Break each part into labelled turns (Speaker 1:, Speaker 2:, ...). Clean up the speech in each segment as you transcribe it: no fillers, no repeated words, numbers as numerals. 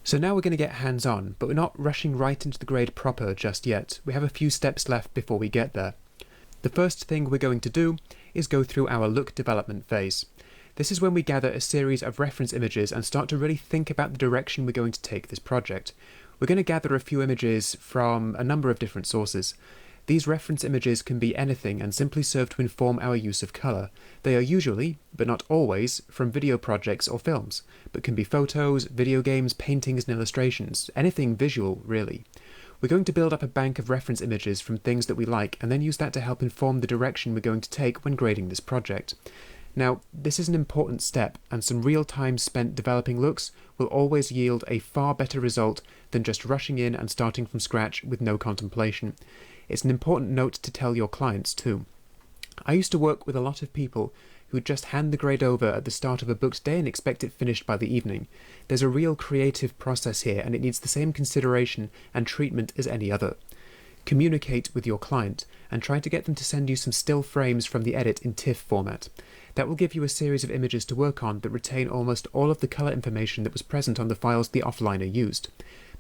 Speaker 1: So now we're going to get hands-on, but we're not rushing right into the grade proper just yet. We have a few steps left before we get there. The first thing we're going to do is go through our look development phase. This is when we gather a series of reference images and start to really think about the direction we're going to take this project. We're going to gather a few images from a number of different sources. These reference images can be anything and simply serve to inform our use of colour. They are usually, but not always, from video projects or films, but can be photos, video games, paintings and illustrations, anything visual really. We're going to build up a bank of reference images from things that we like and then use that to help inform the direction we're going to take when grading this project. Now, this is an important step, and some real time spent developing looks will always yield a far better result than just rushing in and starting from scratch with no contemplation. It's an important note to tell your clients too. I used to work with a lot of people who would just hand the grade over at the start of a booked day and expect it finished by the evening. There's a real creative process here, and it needs the same consideration and treatment as any other. Communicate with your client and try to get them to send you some still frames from the edit in TIFF format. That will give you a series of images to work on that retain almost all of the colour information that was present on the files the offliner used.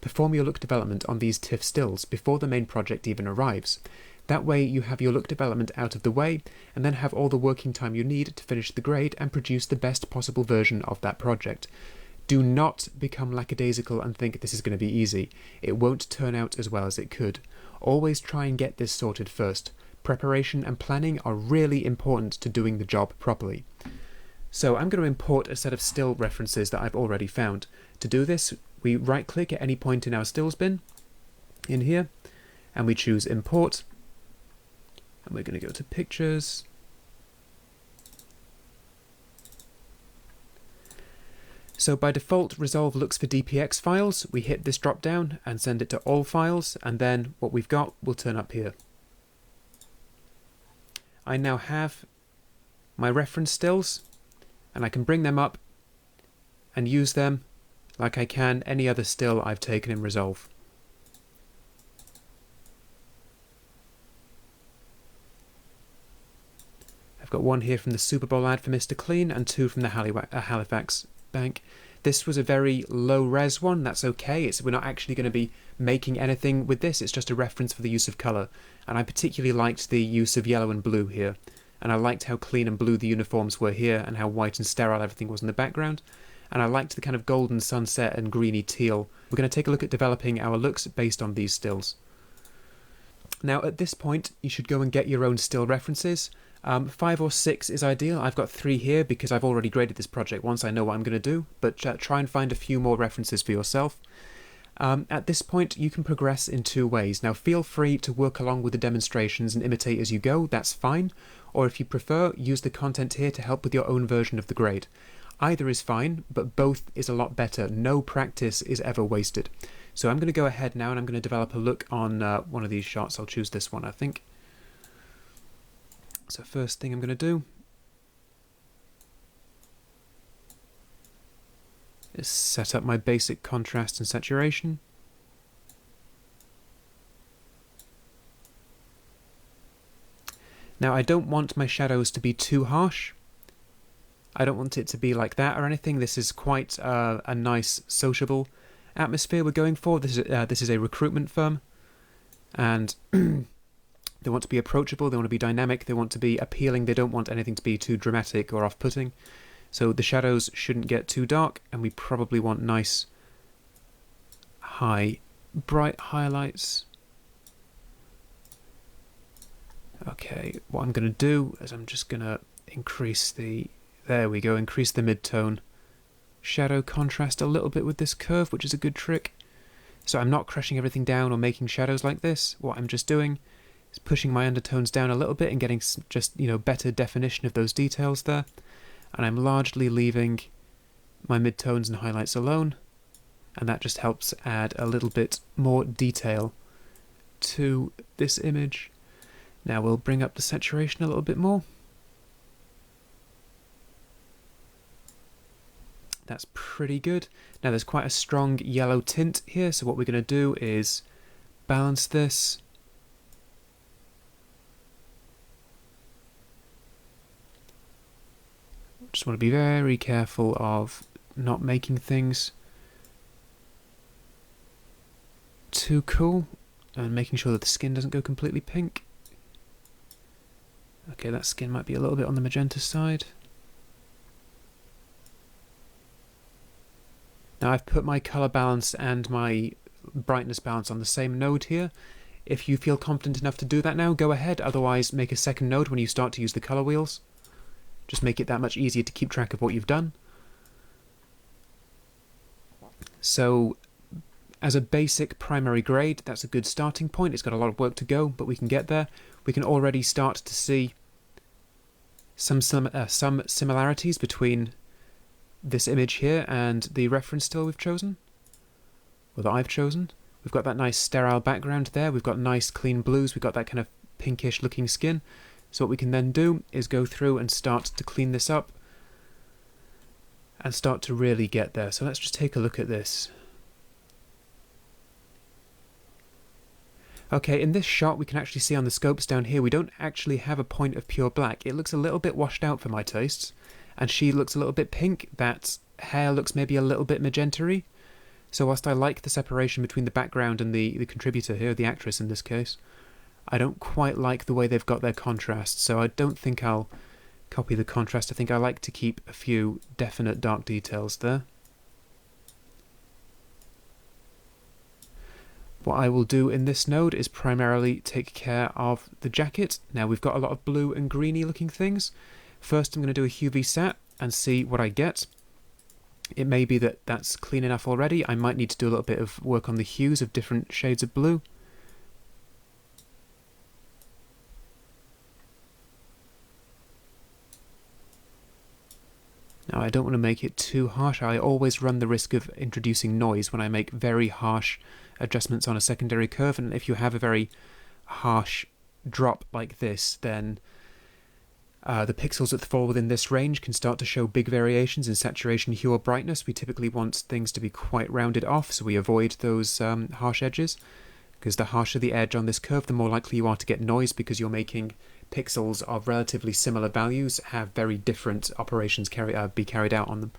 Speaker 1: Perform your look development on these TIFF stills before the main project even arrives. That way you have your look development out of the way and then have all the working time you need to finish the grade and produce the best possible version of that project. Do not become lackadaisical and think this is going to be easy. It won't turn out as well as it could. Always try and get this sorted first. Preparation and planning are really important to doing the job properly. So I'm going to import a set of still references that I've already found. To do this, we right-click at any point in our stills bin, in here, and we choose Import, and we're going to go to Pictures, so by default Resolve looks for DPX files. We hit this drop down and send it to all files, and then what we've got will turn up here. I now have my reference stills, and I can bring them up and use them like I can any other still I've taken in Resolve. I've got one here from the Super Bowl ad for Mr. Clean and two from the Halifax Bank. This was a very low res one. That's okay. We're not actually going to be making anything with this. It's just a reference for the use of colour. And I particularly liked the use of yellow and blue here. And I liked how clean and blue the uniforms were here and how white and sterile everything was in the background. And I liked the kind of golden sunset and greeny teal. We're going to take a look at developing our looks based on these stills. Now at this point you should go and get your own still references. 5 or 6 is ideal. I've got 3 here because I've already graded this project once. I know what I'm going to do, but try and find a few more references for yourself. At this point you can progress in 2 ways. Now feel free to work along with the demonstrations and imitate as you go, that's fine. Or if you prefer, use the content here to help with your own version of the grade. Either is fine, but both is a lot better. No practice is ever wasted. So I'm going to go ahead now and I'm going to develop a look on one of these shots. I'll choose this one, I think. So first thing I'm going to do is set up my basic contrast and saturation. Now I don't want my shadows to be too harsh. I don't want it to be like that or anything. This is quite a nice sociable atmosphere we're going for. This is a recruitment firm, and they want to be approachable, they want to be dynamic, they want to be appealing, they don't want anything to be too dramatic or off-putting. So the shadows shouldn't get too dark, and we probably want nice, bright highlights. Okay, what I'm going to do is I'm just going to increase the mid-tone shadow contrast a little bit with this curve, which is a good trick. So I'm not crushing everything down or making shadows like this. What I'm just doing is pushing my undertones down a little bit and getting just, better definition of those details there. And I'm largely leaving my midtones and highlights alone, and that just helps add a little bit more detail to this image. Now we'll bring up the saturation a little bit more. That's pretty good. Now there's quite a strong yellow tint here, so what we're going to do is balance this. Just want to be very careful of not making things too cool. And making sure that the skin doesn't go completely pink. Okay, that skin might be a little bit on the magenta side. Now I've put my colour balance and my brightness balance on the same node here. If you feel confident enough to do that now, go ahead. Otherwise, make a second node when you start to use the colour wheels. Just make it that much easier to keep track of what you've done. So, as a basic primary grade, that's a good starting point. It's got a lot of work to go, but we can get there. We can already start to see some similarities between this image here and the reference tool we've chosen, or that I've chosen. We've got that nice sterile background there. We've got nice clean blues. We've got that kind of pinkish looking skin. So what we can then do is go through and start to clean this up and start to really get there. So let's just take a look at this. Okay, in this shot we can actually see on the scopes down here we don't actually have a point of pure black. It looks a little bit washed out for my tastes, and she looks a little bit pink. That hair looks maybe a little bit magenta-y. So whilst I like the separation between the background and the contributor here, the actress in this case, I don't quite like the way they've got their contrast, so I don't think I'll copy the contrast. I think I like to keep a few definite dark details there. What I will do in this node is primarily take care of the jacket. Now we've got a lot of blue and greeny looking things. First I'm going to do a hue VSAT and see what I get. It may be that that's clean enough already. I might need to do a little bit of work on the hues of different shades of blue. Now I don't want to make it too harsh. I always run the risk of introducing noise when I make very harsh adjustments on a secondary curve, and if you have a very harsh drop like this, then the pixels that fall within this range can start to show big variations in saturation, hue or brightness. We typically want things to be quite rounded off, so we avoid those harsh edges, because the harsher the edge on this curve, the more likely you are to get noise, because you're making pixels of relatively similar values have very different operations be carried out on them.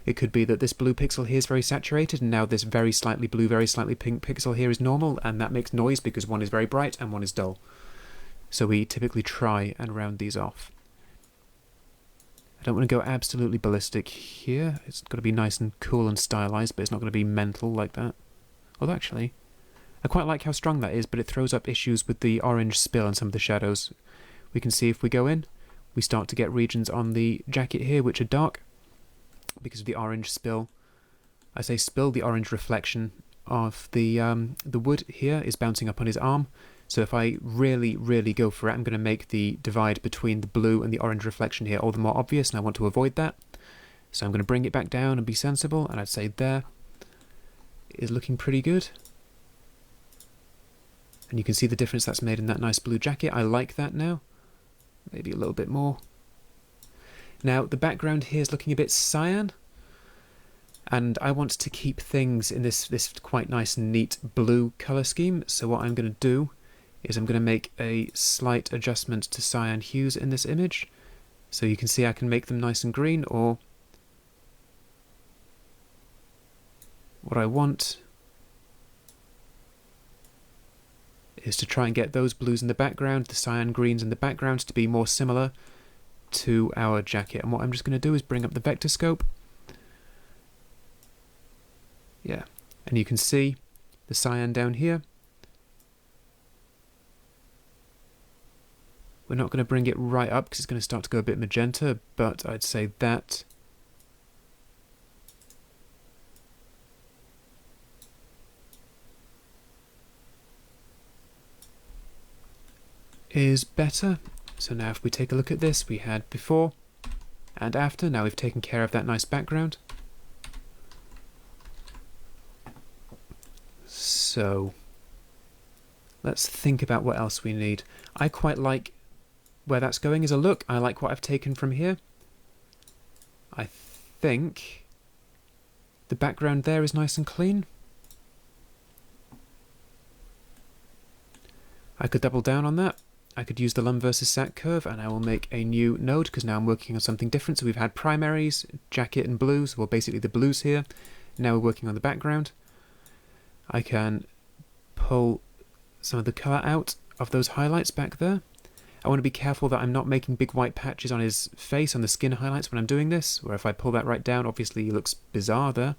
Speaker 1: It could be that this blue pixel here is very saturated, and now this very slightly blue, very slightly pink pixel here is normal, and that makes noise because one is very bright and one is dull. So we typically try and round these off. I don't want to go absolutely ballistic here. It's got to be nice and cool and stylized, but it's not going to be mental like that. Although actually, I quite like how strong that is, but it throws up issues with the orange spill and some of the shadows. We can see if we go in, we start to get regions on the jacket here which are dark because of the orange spill. I say spill, the orange reflection of the wood here is bouncing up on his arm. So if I really, really go for it, I'm going to make the divide between the blue and the orange reflection here all the more obvious, and I want to avoid that. So I'm going to bring it back down and be sensible, and I'd say there is looking pretty good. And you can see the difference that's made in that nice blue jacket. I like that now. Maybe a little bit more. Now, the background here is looking a bit cyan, and I want to keep things in this quite nice and neat blue colour scheme. So what I'm going to do is I'm going to make a slight adjustment to cyan hues in this image. So you can see I can make them nice and green, or what I want is to try and get those blues in the background, the cyan greens in the background, to be more similar to our jacket. And what I'm just going to do is bring up the vector scope. Yeah, and you can see the cyan down here. We're not going to bring it right up because it's going to start to go a bit magenta, but I'd say that is better. So now if we take a look at this, we had before and after. Now we've taken care of that nice background. So let's think about what else we need. I quite like where that's going as a look. I like what I've taken from here. I think the background there is nice and clean. I could double down on that. I could use the lum versus sat curve, and I will make a new node because now I'm working on something different. So we've had primaries, jacket and blues, well basically the blues here. Now we're working on the background. I can pull some of the colour out of those highlights back there. I want to be careful that I'm not making big white patches on his face, on the skin highlights when I'm doing this, where if I pull that right down, obviously he looks bizarre there.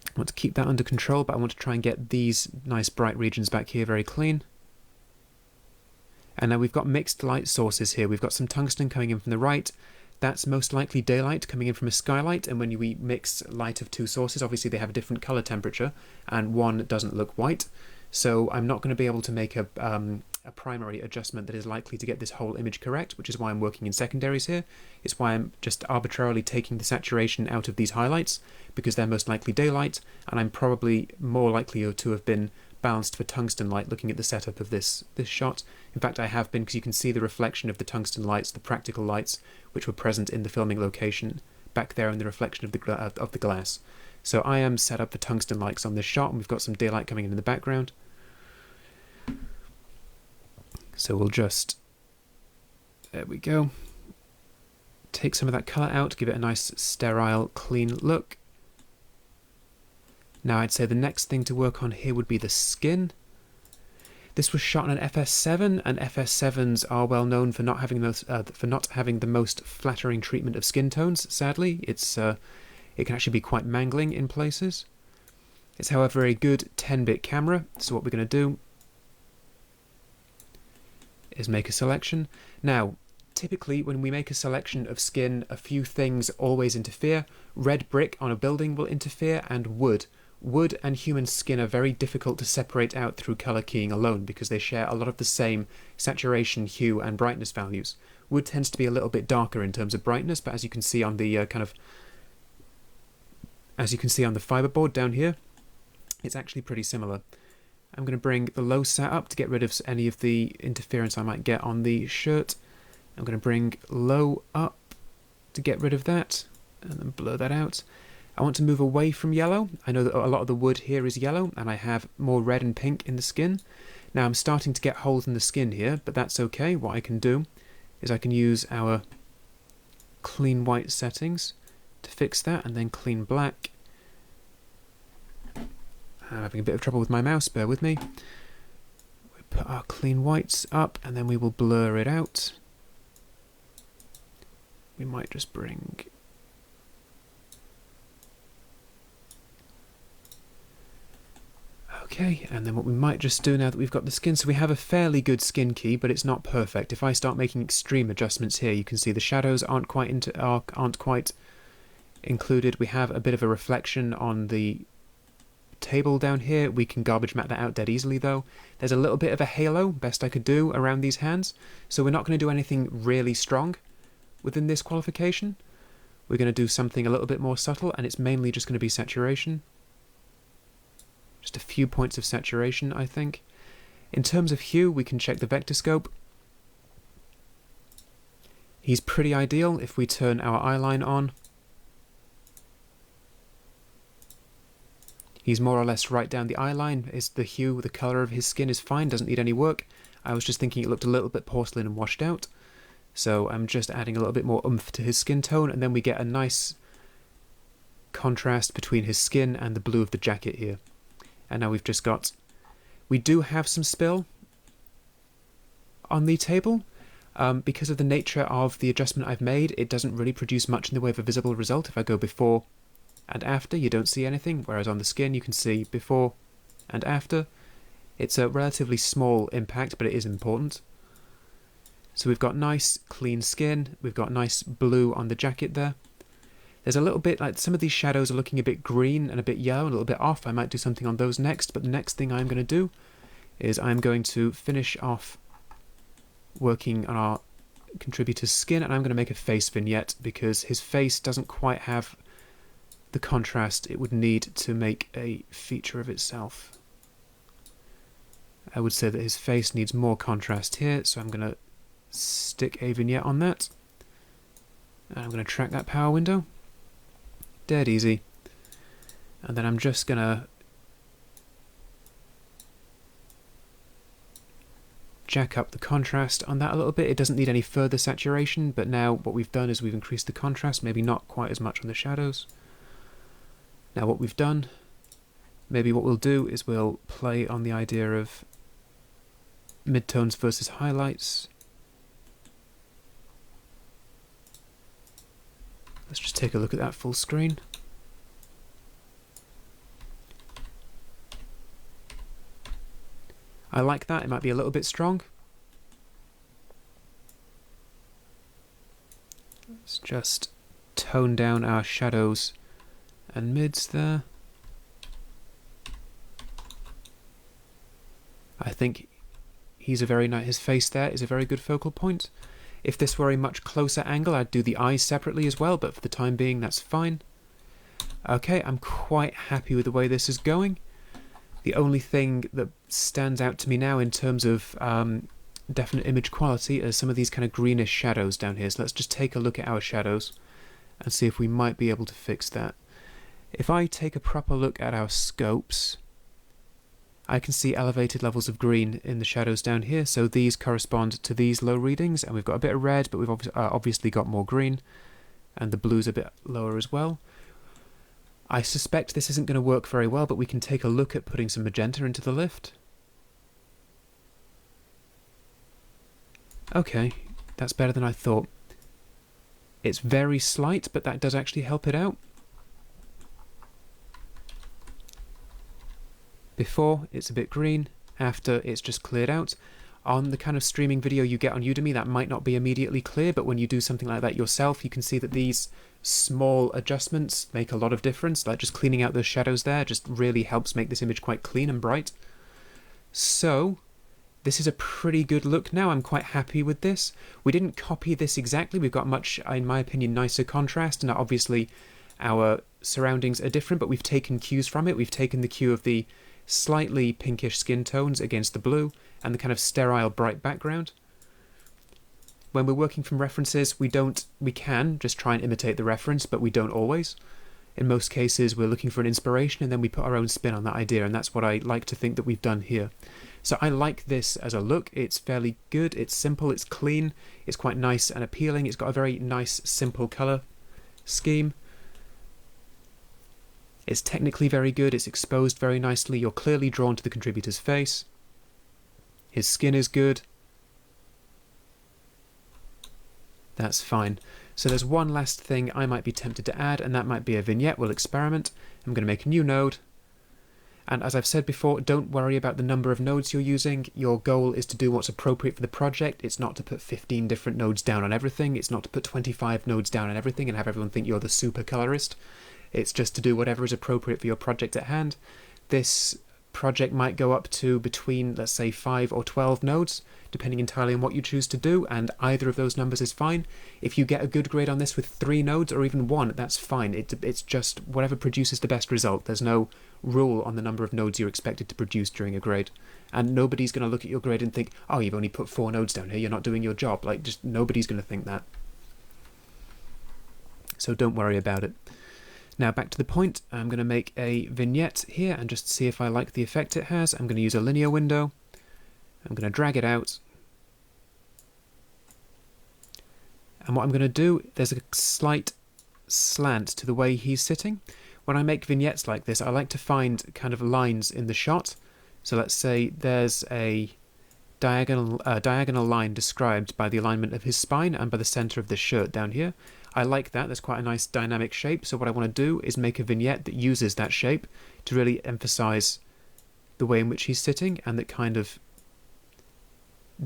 Speaker 1: I want to keep that under control, but I want to try and get these nice bright regions back here very clean. And now we've got mixed light sources here. We've got some tungsten coming in from the right. That's most likely daylight coming in from a skylight, and when we mix light of two sources, obviously they have a different colour temperature, and one doesn't look white. So I'm not going to be able to make a primary adjustment that is likely to get this whole image correct, which is why I'm working in secondaries here. It's why I'm just arbitrarily taking the saturation out of these highlights, because they're most likely daylight, and I'm probably more likely to have been balanced for tungsten light looking at the setup of this shot. In fact, I have been, because you can see the reflection of the tungsten lights, the practical lights, which were present in the filming location back there in the reflection of the glass. So I am set up for tungsten lights on this shot, and we've got some daylight coming in the background. So we'll just, there we go, take some of that colour out, give it a nice sterile, clean look. Now I'd say the next thing to work on here would be the skin. This was shot on an FS7, and FS7s are well known for not having the most flattering treatment of skin tones. Sadly, it can actually be quite mangling in places. It's, however, a good 10-bit camera. So what we're going to do is make a selection. Now, typically when we make a selection of skin, a few things always interfere. Red brick on a building will interfere, and wood. Wood and human skin are very difficult to separate out through colour keying alone, because they share a lot of the same saturation, hue and brightness values. Wood tends to be a little bit darker in terms of brightness, but as you can see on the fiberboard down here, it's actually pretty similar. I'm going to bring the low sat up to get rid of any of the interference I might get on the shirt. I'm going to bring low up to get rid of that, and then blur that out. I want to move away from yellow. I know that a lot of the wood here is yellow, and I have more red and pink in the skin. Now I'm starting to get holes in the skin here, but that's okay. What I can do is I can use our clean white settings to fix that, and then clean black. I'm having a bit of trouble with my mouse, bear with me. We put our clean whites up, and then we will blur it out. We might just bring... Okay, and then what we might just do now that we've got the skin, so we have a fairly good skin key, but it's not perfect. If I start making extreme adjustments here, you can see the shadows aren't quite included. We have a bit of a reflection on the table down here. We can garbage map that out dead easily though. There's a little bit of a halo, best I could do, around these hands, so we're not going to do anything really strong within this qualification. We're going to do something a little bit more subtle, and it's mainly just going to be saturation. Just a few points of saturation, I think. In terms of hue, we can check the vector scope. He's pretty ideal if we turn our eyeline on. He's more or less right down the eyeline. Is the hue, the colour of his skin is fine, doesn't need any work. I was just thinking it looked a little bit porcelain and washed out. So I'm just adding a little bit more oomph to his skin tone, and then we get a nice contrast between his skin and the blue of the jacket here. And now we've just got... We do have some spill on the table. Because of the nature of the adjustment I've made, it doesn't really produce much in the way of a visible result. If I go before and after, you don't see anything, whereas on the skin you can see before and after. It's a relatively small impact, but it is important. So we've got nice clean skin, we've got nice blue on the jacket there. There's a little bit, like some of these shadows are looking a bit green and a bit yellow, a little bit off. I might do something on those next, but the next thing I'm going to do is I'm going to finish off working on our contributor's skin, and I'm going to make a face vignette because his face doesn't quite have the contrast it would need to make a feature of itself. I would say that his face needs more contrast here, so I'm going to stick a vignette on that. And I'm going to track that power window. Dead easy. And then I'm just going to jack up the contrast on that a little bit. It doesn't need any further saturation, but now what we've done is we've increased the contrast, maybe not quite as much on the shadows. Now what we've done maybe what we'll do is we'll play on the idea of midtones versus highlights. Let's just take a look at that full screen. I like that. It might be a little bit strong. Let's just tone down our shadows and mids there. I think he's a very nice, his face there is a very good focal point. If this were a much closer angle, I'd do the eyes separately as well, but for the time being, that's fine. Okay, I'm quite happy with the way this is going. The only thing that stands out to me now in terms of definite image quality are some of these kind of greenish shadows down here. So let's just take a look at our shadows and see if we might be able to fix that. If I take a proper look at our scopes, I can see elevated levels of green in the shadows down here, so these correspond to these low readings, and we've got a bit of red, but we've obviously got more green, and the blue's a bit lower as well. I suspect this isn't going to work very well, but we can take a look at putting some magenta into the lift. Okay, that's better than I thought. It's very slight, but that does actually help it out. Before, it's a bit green. After, it's just cleared out. On the kind of streaming video you get on Udemy, that might not be immediately clear, but when you do something like that yourself, you can see that these small adjustments make a lot of difference. Like just cleaning out those shadows there just really helps make this image quite clean and bright. So, this is a pretty good look now. I'm quite happy with this. We didn't copy this exactly. We've got much, in my opinion, nicer contrast, and obviously our surroundings are different, but we've taken cues from it. We've taken the cue of the slightly pinkish skin tones against the blue and the kind of sterile bright background. When we're working from references, we can just try and imitate the reference, but we don't always. In most cases, we're looking for an inspiration and then we put our own spin on that idea, and that's what I like to think that we've done here. So I like this as a look. It's fairly good, it's simple, it's clean, it's quite nice and appealing, it's got a very nice simple colour scheme. It's technically very good, it's exposed very nicely, you're clearly drawn to the contributor's face. His skin is good. That's fine. So there's one last thing I might be tempted to add, and that might be a vignette. We'll experiment. I'm going to make a new node. And as I've said before, don't worry about the number of nodes you're using. Your goal is to do what's appropriate for the project. It's not to put 15 different nodes down on everything. It's not to put 25 nodes down on everything and have everyone think you're the super colorist. It's just to do whatever is appropriate for your project at hand. This project might go up to between, let's say, 5 or 12 nodes, depending entirely on what you choose to do, and either of those numbers is fine. If you get a good grade on this with 3 nodes or even 1, that's fine. It's just whatever produces the best result. There's no rule on the number of nodes you're expected to produce during a grade. And nobody's going to look at your grade and think, oh, you've only put 4 nodes down here, you're not doing your job. Like, just nobody's going to think that. So don't worry about it. Now back to the point, I'm going to make a vignette here and just see if I like the effect it has. I'm going to use a linear window. I'm going to drag it out. And what I'm going to do, there's a slight slant to the way he's sitting. When I make vignettes like this, I like to find kind of lines in the shot. So let's say there's a diagonal line described by the alignment of his spine and by the center of this shirt down here. I like that. There's quite a nice dynamic shape. So what I want to do is make a vignette that uses that shape to really emphasize the way in which he's sitting, and that kind of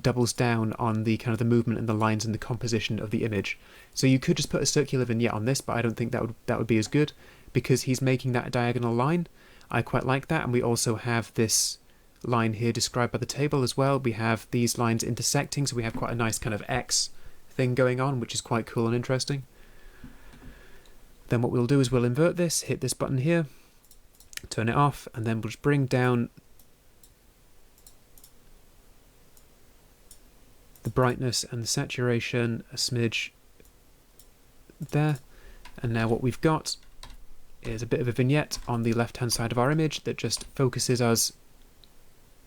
Speaker 1: doubles down on the kind of the movement and the lines and the composition of the image. So you could just put a circular vignette on this, but I don't think that would be as good because he's making that diagonal line. I quite like that, and we also have this line here described by the table as well. We have these lines intersecting, so we have quite a nice kind of X thing going on, which is quite cool and interesting. Then what we'll do is we'll invert this, hit this button here, turn it off, and then we'll just bring down the brightness and the saturation a smidge there. And now what we've got is a bit of a vignette on the left hand side of our image that just focuses us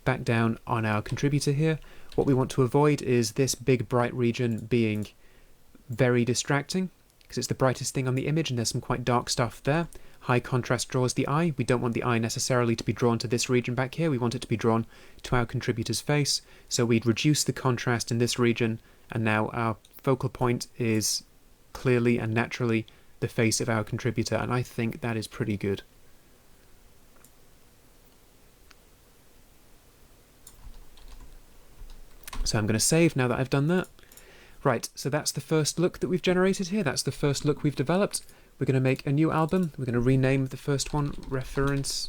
Speaker 1: back down on our contributor here. What we want to avoid is this big bright region being very distracting, because it's the brightest thing on the image and there's some quite dark stuff there. High contrast draws the eye. We don't want the eye necessarily to be drawn to this region back here. We want it to be drawn to our contributor's face. So we'd reduce the contrast in this region, and now our focal point is clearly and naturally the face of our contributor, and I think that is pretty good. So I'm going to save now that I've done that. Right, so that's the first look that we've generated here. That's the first look we've developed. We're going to make a new album. We're going to rename the first one Reference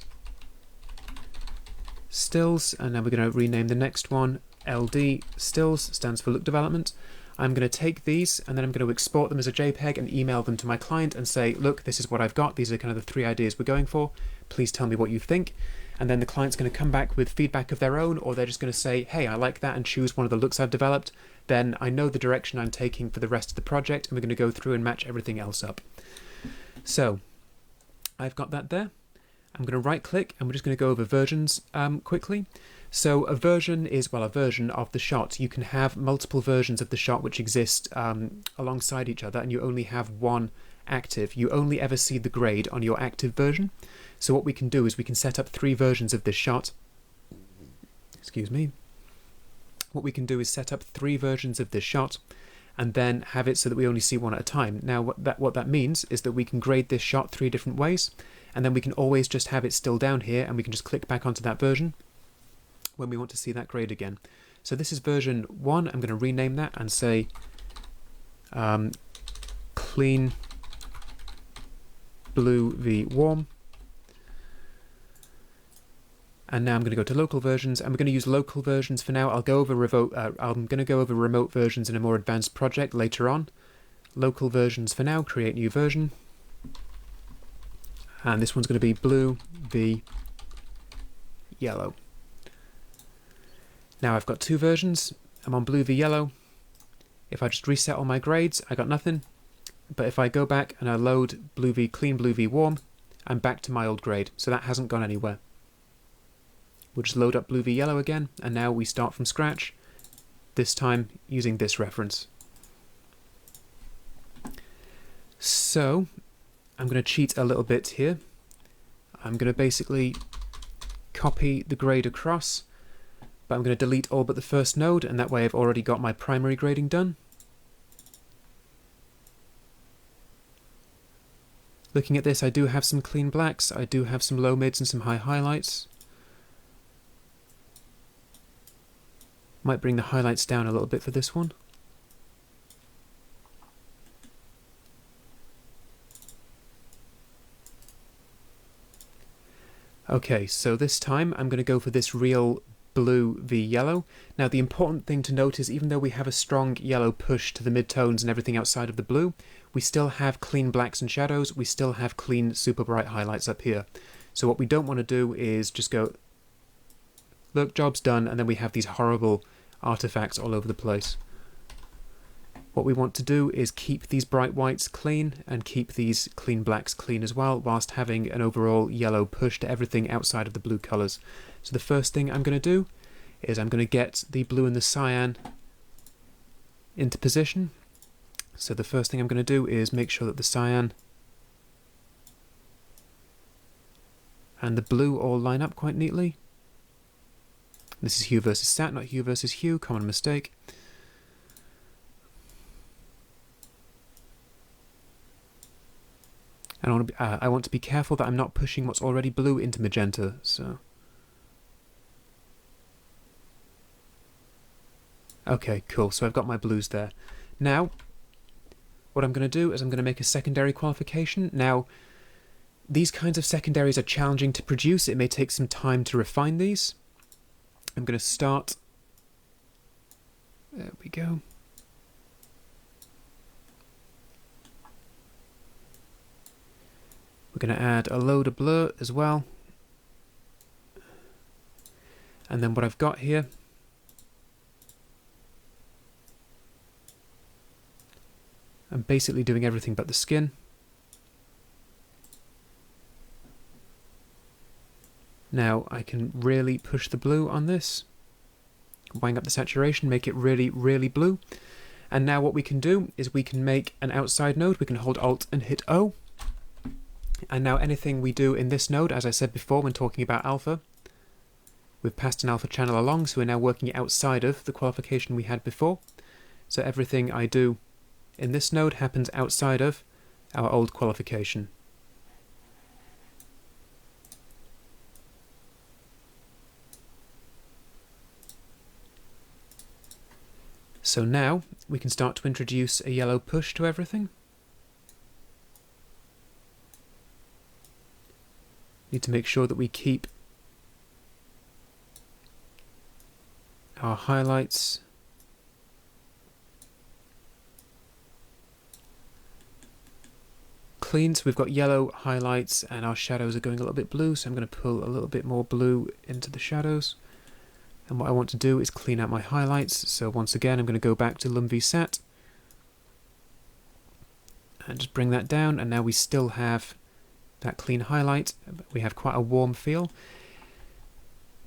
Speaker 1: Stills, and then we're going to rename the next one LD Stills, stands for Look Development. I'm going to take these and then I'm going to export them as a JPEG and email them to my client and say, look, this is what I've got. These are kind of the 3 ideas we're going for. Please tell me what you think. And then the client's going to come back with feedback of their own, or they're just going to say, hey, I like that, and choose one of the looks I've developed. Then I know the direction I'm taking for the rest of the project, and we're going to go through and match everything else up. So I've got that there. I'm going to right click and we're just going to go over versions quickly. So a version is, well, a version of the shot. You can have multiple versions of the shot which exist alongside each other, and you only have one active. You only ever see the grade on your active version. So what we can do is we can set up 3 versions of this shot. Excuse me. What we can do is set up 3 versions of this shot and then have it so that we only see one at a time. Now what that means is that we can grade this shot 3 different ways, and then we can always just have it still down here and we can just click back onto that version when we want to see that grade again. So this is version 1. I'm going to rename that and say clean blue v warm. And now I'm going to go to local versions, and we're going to use local versions for now. I'm going to go over remote versions in a more advanced project later on. Local versions for now, create new version. And this one's going to be blue v yellow. Now I've got 2 versions. I'm on blue v yellow. If I just reset all my grades, I got nothing. But if I go back and I load clean blue v warm, I'm back to my old grade. So that hasn't gone anywhere. We'll just load up blue v yellow again, and now we start from scratch, this time using this reference. So I'm going to cheat a little bit here. I'm going to basically copy the grade across, but I'm going to delete all but the first node, and that way I've already got my primary grading done. Looking at this, I do have some clean blacks, I do have some low mids and some high highlights. Might bring the highlights down a little bit for this one. Okay, so this time I'm going to go for this real blue v yellow. Now the important thing to note is even though we have a strong yellow push to the midtones and everything outside of the blue, we still have clean blacks and shadows, we still have clean super bright highlights up here. So what we don't want to do is just go, look, job's done, and then we have these horrible artifacts all over the place. What we want to do is keep these bright whites clean and keep these clean blacks clean as well, whilst having an overall yellow push to everything outside of the blue colours. So the first thing I'm going to do is I'm going to get the blue and the cyan into position. So the first thing I'm going to do is make sure that the cyan and the blue all line up quite neatly. This is hue versus sat, not hue versus hue, common mistake. And I want to be careful that I'm not pushing what's already blue into magenta, so. Okay, cool, so I've got my blues there. Now, what I'm going to do is I'm going to make a secondary qualification. Now, these kinds of secondaries are challenging to produce. It may take some time to refine these. I'm going to start, there we go. We're going to add a load of blur as well. And then what I've got here, I'm basically doing everything but the skin. Now I can really push the blue on this, wang up the saturation, make it really, really blue. And now what we can do is we can make an outside node. We can hold Alt and hit O. And now anything we do in this node, as I said before when talking about alpha, we've passed an alpha channel along, so we're now working outside of the qualification we had before. So everything I do in this node happens outside of our old qualification. So now we can start to introduce a yellow push to everything. Need to make sure that we keep our highlights clean. So we've got yellow highlights and our shadows are going a little bit blue, so I'm going to pull a little bit more blue into the shadows. And what I want to do is clean out my highlights. So once again, I'm going to go back to lumvsat and just bring that down. And now we still have that clean highlight. We have quite a warm feel.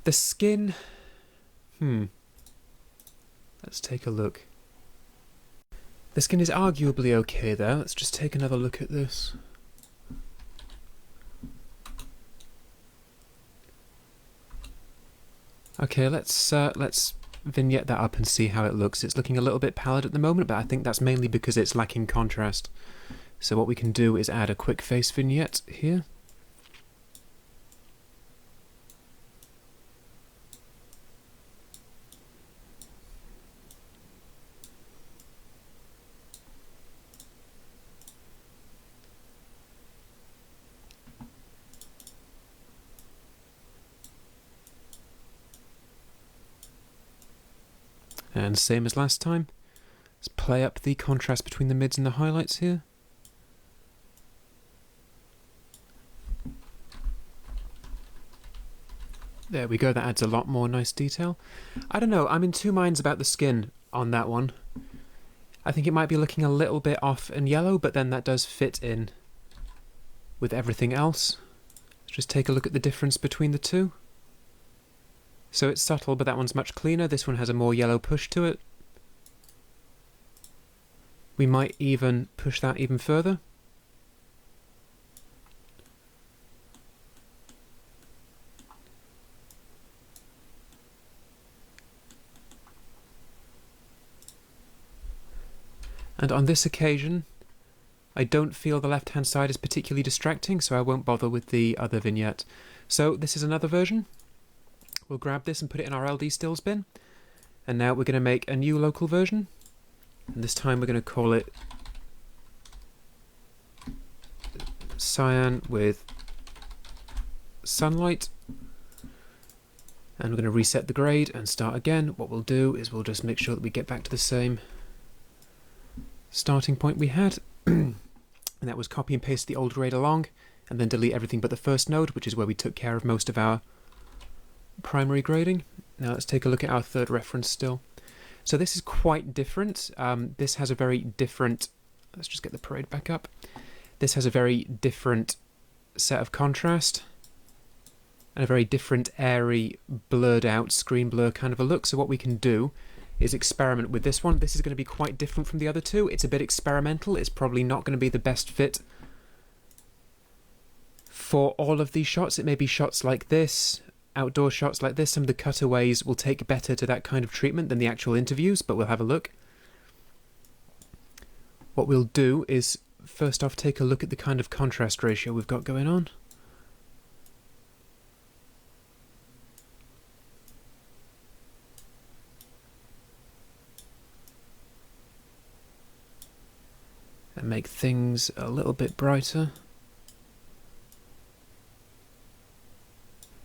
Speaker 1: The skin, let's take a look. The skin is arguably okay there. Let's just take another look at this. Okay, let's vignette that up and see how it looks. It's looking a little bit pallid at the moment, but I think that's mainly because it's lacking contrast. So what we can do is add a quick face vignette here. And same as last time, let's play up the contrast between the mids and the highlights here. There we go, that adds a lot more nice detail. I don't know, I'm in two minds about the skin on that one. I think it might be looking a little bit off and yellow, but then that does fit in with everything else. Let's just take a look at the difference between the two. So it's subtle, but that one's much cleaner. This one has a more yellow push to it. We might even push that even further. And on this occasion, I don't feel the left-hand side is particularly distracting, so I won't bother with the other vignette. So this is another version. We'll grab this and put it in our LD stills bin. And now we're going to make a new local version. And this time we're going to call it Cyan with Sunlight. And we're going to reset the grade and start again. What we'll do is we'll just make sure that we get back to the same starting point we had. And that was copy and paste the old grade along and then delete everything but the first node, which is where we took care of most of our primary grading. Now let's take a look at our third reference still. So this is quite different. This has a very different, let's just get the parade back up. This has a very different set of contrast and a very different airy, blurred out screen blur kind of a look. So what we can do is experiment with this one. This is going to be quite different from the other two. It's a bit experimental. It's probably not going to be the best fit for all of these shots. It may be shots like this, outdoor shots like this. Some of the cutaways will take better to that kind of treatment than the actual interviews, but we'll have a look. What we'll do is first off take a look at the kind of contrast ratio we've got going on. And make things a little bit brighter.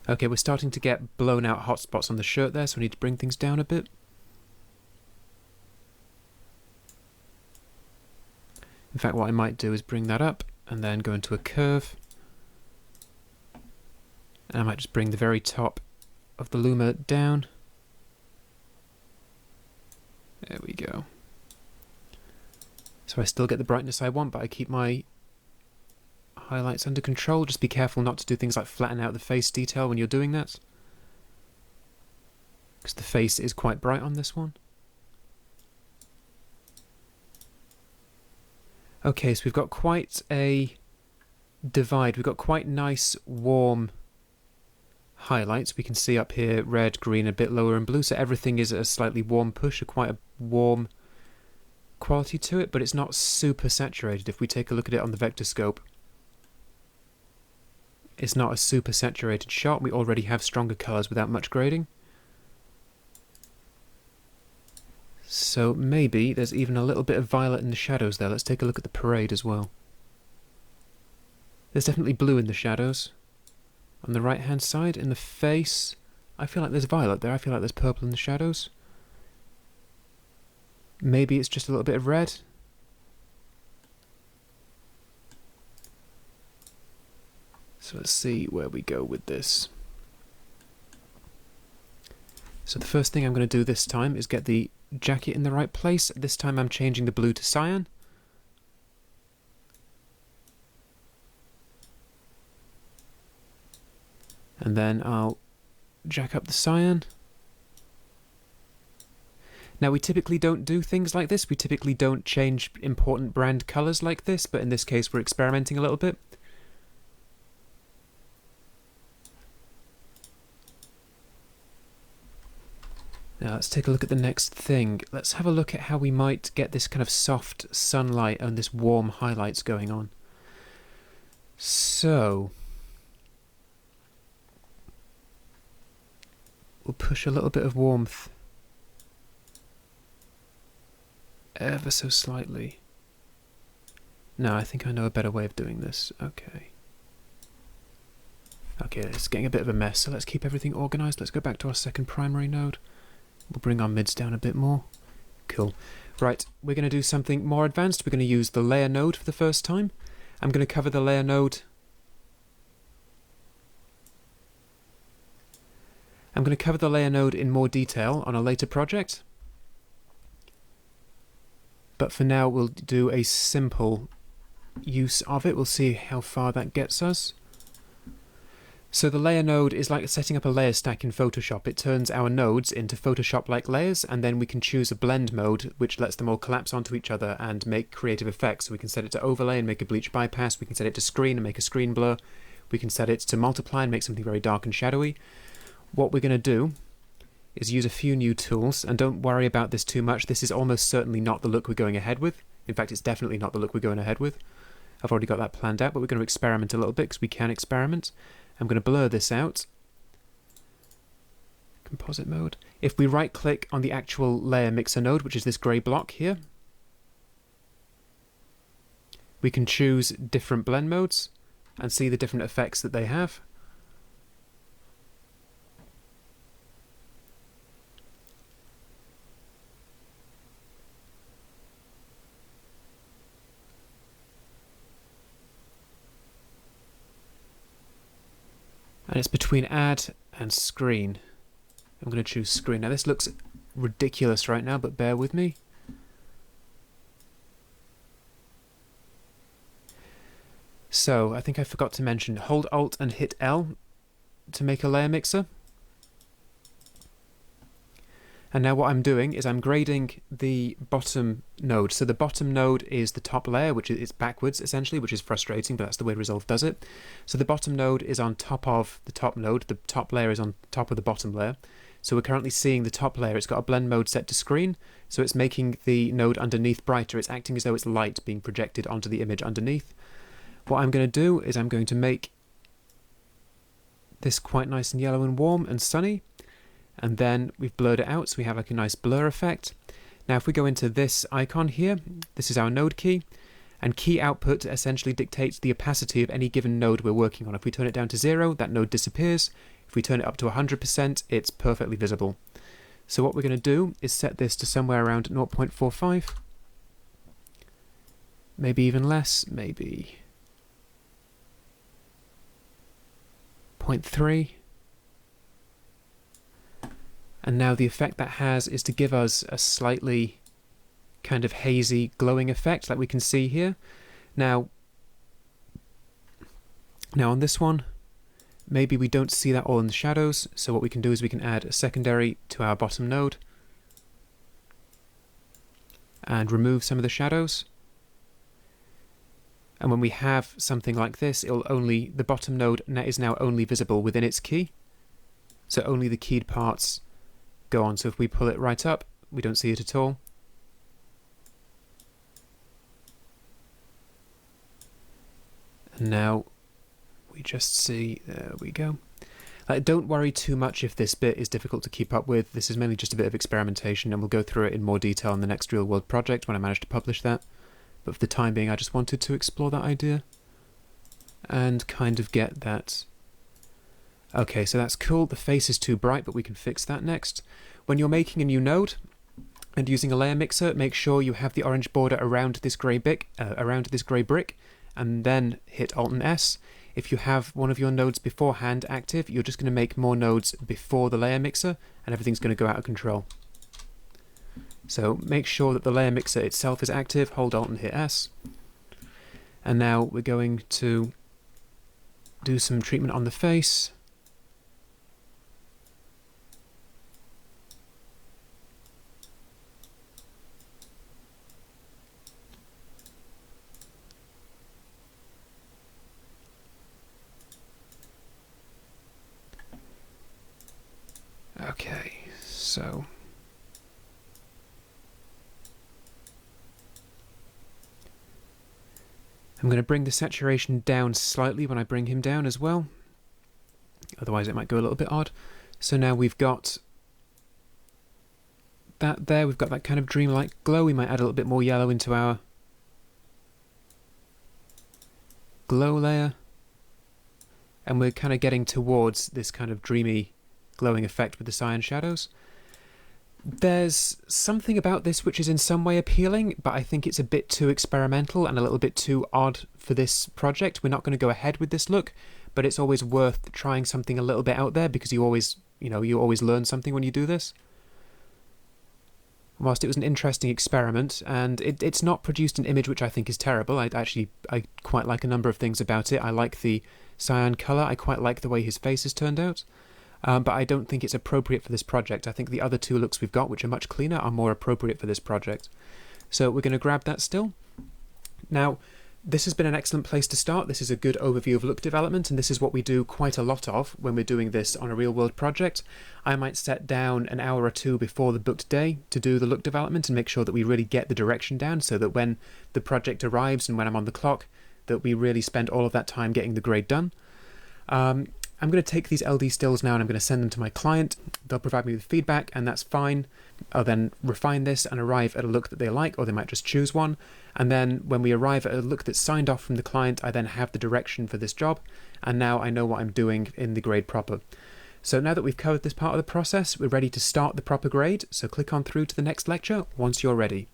Speaker 1: Okay, we're starting to get blown out hot spots on the shirt there, so we need to bring things down a bit. In fact, what I might do is bring that up and then go into a curve. And I might just bring the very top of the luma down. There we go. So I still get the brightness I want, but I keep my highlights under control. Just be careful not to do things like flatten out the face detail when you're doing that, because the face is quite bright on this one. Okay, so we've got quite a divide. We've got quite nice, warm highlights. We can see up here red, green, a bit lower, and blue. So everything is a slightly warm push, quite a warm quality to it, but it's not super saturated. If we take a look at it on the vector scope, it's not a super saturated shot. We already have stronger colours without much grading. So maybe there's even a little bit of violet in the shadows there. Let's take a look at the parade as well. There's definitely blue in the shadows. On the right hand side, in the face, I feel like there's violet there. I feel like there's purple in the shadows. Maybe it's just a little bit of red. So let's see where we go with this. So the first thing I'm going to do this time is get the jacket in the right place. This time I'm changing the blue to cyan. And then I'll jack up the cyan. Now we typically don't do things like this. We typically don't change important brand colours like this, but in this case we're experimenting a little bit. Now let's take a look at the next thing. Let's have a look at how we might get this kind of soft sunlight and this warm highlights going on. So we'll push a little bit of warmth ever so slightly. No, I think I know a better way of doing this. Okay, it's getting a bit of a mess, so let's keep everything organised. Let's go back to our second primary node. We'll bring our mids down a bit more. Cool. Right, we're going to do something more advanced. We're going to use the layer node for the first time. I'm going to cover the layer node. I'm going to cover the layer node in more detail on a later project. But for now, we'll do a simple use of it. We'll see how far that gets us. So the layer node is like setting up a layer stack in Photoshop. It turns our nodes into Photoshop-like layers, and then we can choose a blend mode, which lets them all collapse onto each other and make creative effects. So we can set it to overlay and make a bleach bypass. We can set it to screen and make a screen blur. We can set it to multiply and make something very dark and shadowy. What we're going to do is use a few new tools, and don't worry about this too much. This is almost certainly not the look we're going ahead with. In fact, it's definitely not the look we're going ahead with. I've already got that planned out, but we're going to experiment a little bit because we can experiment. I'm going to blur this out. Composite mode. If we right click on the actual layer mixer node, which is this grey block here, we can choose different blend modes and see the different effects that they have. And it's between add and screen. I'm going to choose screen. Now this looks ridiculous right now, but bear with me. So I think I forgot to mention, hold Alt and hit L to make a layer mixer. And now what I'm doing is I'm grading the bottom node. So the bottom node is the top layer, which is backwards essentially, which is frustrating, but that's the way Resolve does it. So the bottom node is on top of the top node. The top layer is on top of the bottom layer. So we're currently seeing the top layer. It's got a blend mode set to screen, so it's making the node underneath brighter. It's acting as though it's light being projected onto the image underneath. What I'm going to do is I'm going to make this quite nice and yellow and warm and sunny. And then we've blurred it out, so we have like a nice blur effect. Now if we go into this icon here, this is our node key, and key output essentially dictates the opacity of any given node we're working on. If we turn it down to 0, that node disappears. If we turn it up to 100%, it's perfectly visible. So what we're going to do is set this to somewhere around 0.45, maybe even less, maybe 0.3. And now the effect that has is to give us a slightly kind of hazy glowing effect like we can see here. Now on this one, maybe we don't see that all in the shadows, so what we can do is we can add a secondary to our bottom node and remove some of the shadows. And when we have something like this, the bottom node is now only visible within its key. So only the keyed parts go on. So if we pull it right up, we don't see it at all. And now we just see, there we go. Don't worry too much if this bit is difficult to keep up with. This is mainly just a bit of experimentation, and we'll go through it in more detail in the next real world project when I manage to publish that. But for the time being, I just wanted to explore that idea and kind of get that. Okay, so that's cool. The face is too bright, but we can fix that next. When you're making a new node and using a layer mixer, make sure you have the orange border around this grey brick, and then hit Alt and S. If you have one of your nodes beforehand active, you're just going to make more nodes before the layer mixer, and everything's going to go out of control. So make sure that the layer mixer itself is active, hold Alt and hit S. And now we're going to do some treatment on the face. Okay, so I'm going to bring the saturation down slightly when I bring him down as well. Otherwise it might go a little bit odd. So now we've got that there, we've got that kind of dreamlike glow. We might add a little bit more yellow into our glow layer. And we're kind of getting towards this kind of dreamy glowing effect with the cyan shadows. There's something about this which is in some way appealing, but I think it's a bit too experimental and a little bit too odd for this project. We're not going to go ahead with this look, but it's always worth trying something a little bit out there, because you always learn something when you do this. Whilst it was an interesting experiment, and it's not produced an image which I think is terrible. I quite like a number of things about it. I like the cyan colour. I quite like the way his face has turned out. But I don't think it's appropriate for this project. I think the other two looks we've got, which are much cleaner, are more appropriate for this project. So we're going to grab that still. Now, this has been an excellent place to start. This is a good overview of look development, and this is what we do quite a lot of when we're doing this on a real-world project. I might set down an hour or two before the booked day to do the look development and make sure that we really get the direction down, so that when the project arrives and when I'm on the clock, that we really spend all of that time getting the grade done. I'm going to take these LD stills now and I'm going to send them to my client. They'll provide me with feedback, and that's fine. I'll then refine this and arrive at a look that they like, or they might just choose one. And then when we arrive at a look that's signed off from the client, I then have the direction for this job, and now I know what I'm doing in the grade proper. So now that we've covered this part of the process, we're ready to start the proper grade, so click on through to the next lecture once you're ready.